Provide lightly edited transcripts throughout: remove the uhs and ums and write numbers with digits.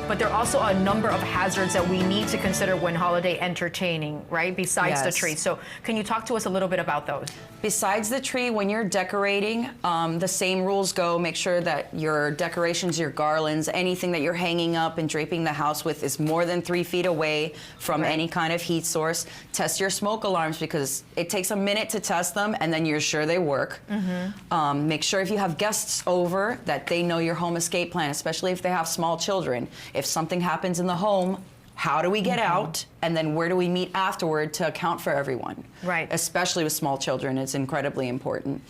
but there are also a number of hazards that we need to consider when holiday entertaining, right? Besides the tree. So can you talk to us a little bit about those? Besides the tree, when you're decorating, the same rules go. Make sure that your decorations, your garlands, anything that you're hanging up and draping the house with is more than 3 feet away from any kind of heat source. Test your smoke alarms because it takes a minute to test them and then you're sure they work. Make sure if you have guests over that they know your home escape plan, especially if they have small children. If something happens in the home, how do we get out? And then where do we meet afterward to account for everyone? Right. Especially with small children, it's incredibly important.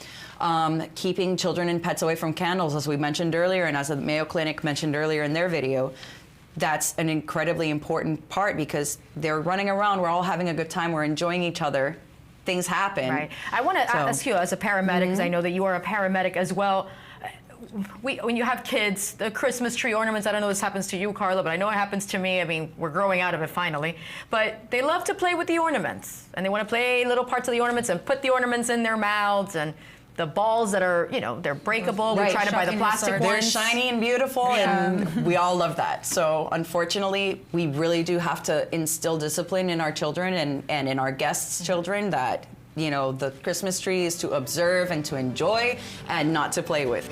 Keeping children and pets away from candles, as we mentioned earlier, and as the Mayo Clinic mentioned earlier in their video, that's an incredibly important part because they're running around, we're all having a good time, we're enjoying each other, things happen. Right. I want to ask you as a paramedic, because I know that you are a paramedic as well, when you have kids, the Christmas tree ornaments, I don't know if this happens to you, Carla, but I know it happens to me. I mean, we're growing out of it finally. But they love to play with the ornaments. And they want to play little parts of the ornaments and put the ornaments in their mouths. And the balls that are, you know, they're breakable. We try to buy the plastic ones. They're shiny and beautiful, and we all love that. So unfortunately, we really do have to instill discipline in our children and in our guests' children that, you know, the Christmas tree is to observe and to enjoy and not to play with.